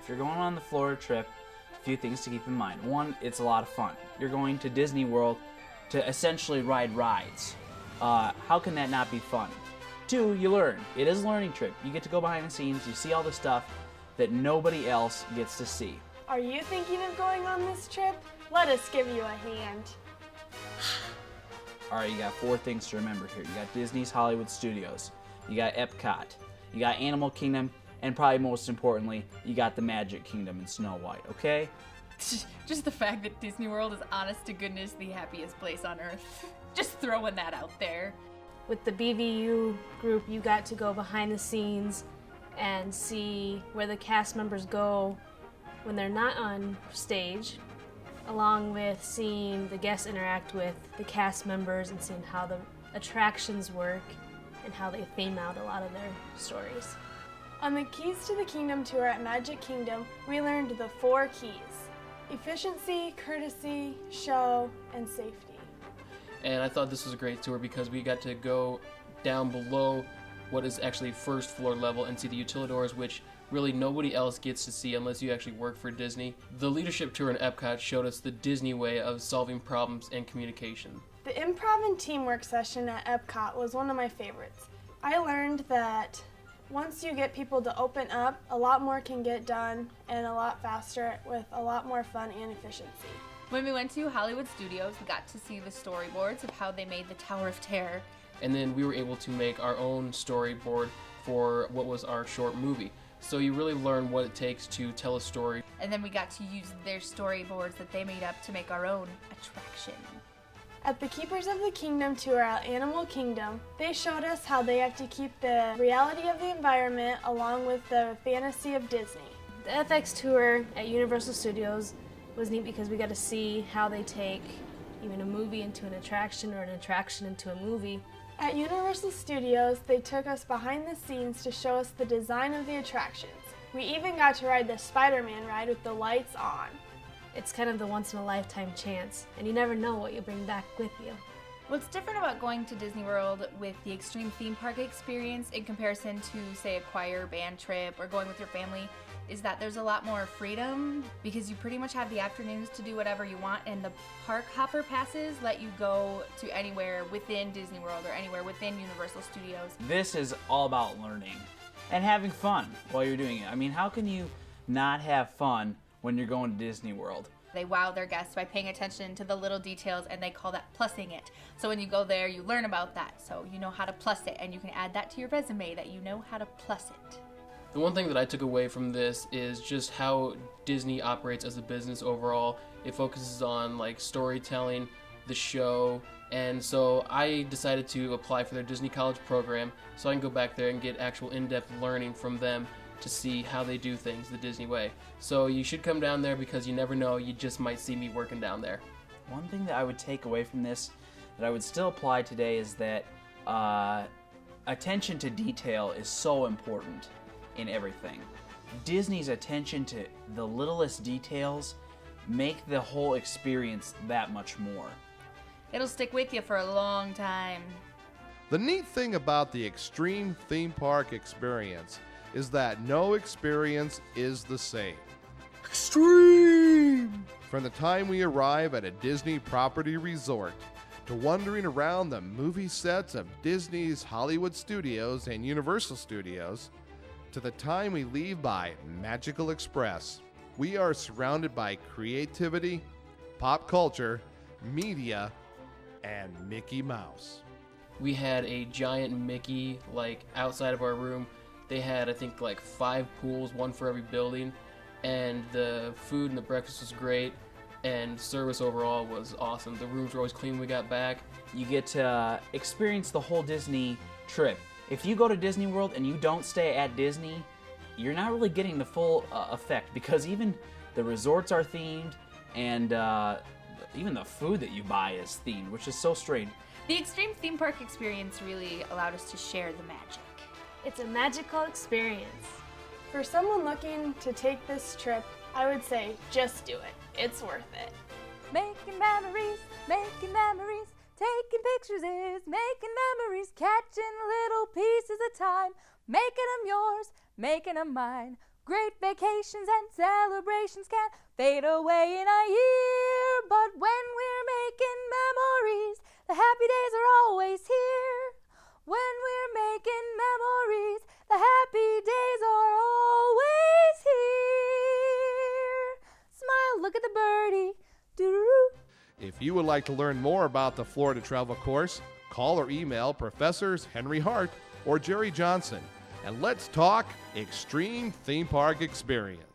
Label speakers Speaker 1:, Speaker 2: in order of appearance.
Speaker 1: If you're going on the Florida trip, a few things to keep in mind. One, it's a lot of fun. You're going to Disney World to essentially ride rides. How can that not be fun? Two, you learn. It is a learning trip. You get to go behind the scenes, you see all the stuff that nobody else gets to see.
Speaker 2: Are you thinking of going on this trip? Let us give you a hand.
Speaker 1: All right, you got 4 things to remember here. You got Disney's Hollywood Studios, you got Epcot, you got Animal Kingdom, and probably most importantly, you got the Magic Kingdom in Snow White, okay?
Speaker 3: Just the fact that Disney World is honest to goodness the happiest place on earth. Just throwing that out there.
Speaker 4: With the BVU group, you got to go behind the scenes and see where the cast members go when they're not on stage, along with seeing the guests interact with the cast members and seeing how the attractions work and how they theme out a lot of their stories.
Speaker 2: On the Keys to the Kingdom tour at Magic Kingdom, we learned the 4 keys: efficiency, courtesy, show, and safety.
Speaker 5: And I thought this was a great tour because we got to go down below what is actually first floor level and see the utilidors, which really nobody else gets to see unless you actually work for Disney. The leadership tour in Epcot showed us the Disney way of solving problems and communication.
Speaker 2: The improv and teamwork session at Epcot was one of my favorites. I learned that once you get people to open up, a lot more can get done and a lot faster with a lot more fun and efficiency.
Speaker 3: When we went to Hollywood Studios, we got to see the storyboards of how they made the Tower of Terror.
Speaker 5: And then we were able to make our own storyboard for what was our short movie. So you really learn what it takes to tell a story.
Speaker 3: And then we got to use their storyboards that they made up to make our own attraction.
Speaker 2: At the Keepers of the Kingdom tour at Animal Kingdom, they showed us how they have to keep the reality of the environment along with the fantasy of Disney.
Speaker 4: The FX tour at Universal Studios was neat because we got to see how they take even a movie into an attraction or an attraction into a movie.
Speaker 2: At Universal Studios, they took us behind the scenes to show us the design of the attractions. We even got to ride the Spider-Man ride with the lights on.
Speaker 4: It's kind of the once-in-a-lifetime chance, and you never know what you'll bring back with you.
Speaker 3: What's different about going to Disney World with the extreme theme park experience in comparison to, say, a choir band trip or going with your family is that there's a lot more freedom because you pretty much have the afternoons to do whatever you want, and the park hopper passes let you go to anywhere within Disney World or anywhere within Universal Studios.
Speaker 1: This is all about learning and having fun while you're doing it. I mean, how can you not have fun when you're going to Disney World?
Speaker 3: They wow their guests by paying attention to the little details, and they call that plussing it. So when you go there, you learn about that, so you know how to plus it, and you can add that to your resume that you know how to plus it.
Speaker 5: The one thing that I took away from this is just how Disney operates as a business overall. It focuses on like storytelling, the show, and so I decided to apply for their Disney College program so I can go back there and get actual in-depth learning from them to see how they do things the Disney way. So you should come down there because you never know, you just might see me working down there.
Speaker 1: One thing that I would take away from this that I would still apply today is that attention to detail is so important in everything. Disney's attention to the littlest details make the whole experience that much more.
Speaker 3: It'll stick with you for a long time.
Speaker 6: The neat thing about the extreme theme park experience is that no experience is the same. Extreme! From the time we arrive at a Disney property resort to wandering around the movie sets of Disney's Hollywood Studios and Universal Studios, to the time we leave by Magical Express, we are surrounded by creativity, pop culture, media, and Mickey Mouse.
Speaker 5: We had a giant Mickey like outside of our room. They had, I think, like 5 pools, one for every building, and the food and the breakfast was great, and service overall was awesome. The rooms were always clean when we got back.
Speaker 1: You get to experience the whole Disney trip. If you go to Disney World and you don't stay at Disney, you're not really getting the full effect, because even the resorts are themed, and even the food that you buy is themed, which is so strange.
Speaker 3: The extreme theme park experience really allowed us to share the magic.
Speaker 4: It's a magical experience.
Speaker 2: For someone looking to take this trip, I would say just do it. It's worth it.
Speaker 7: Making memories, taking pictures is making memories, catching little pieces of time, making them yours, making them mine. Great vacations and celebrations can fade away in a year, but when we're making memories, the happy days are always here. When we're making memories, the happy days are always here. Smile, look at the birdie. Doo-doo-doo.
Speaker 6: If you would like to learn more about the Florida Travel Course, call or email Professors Henry Hart or Jerry Johnson, and let's talk extreme theme park experience.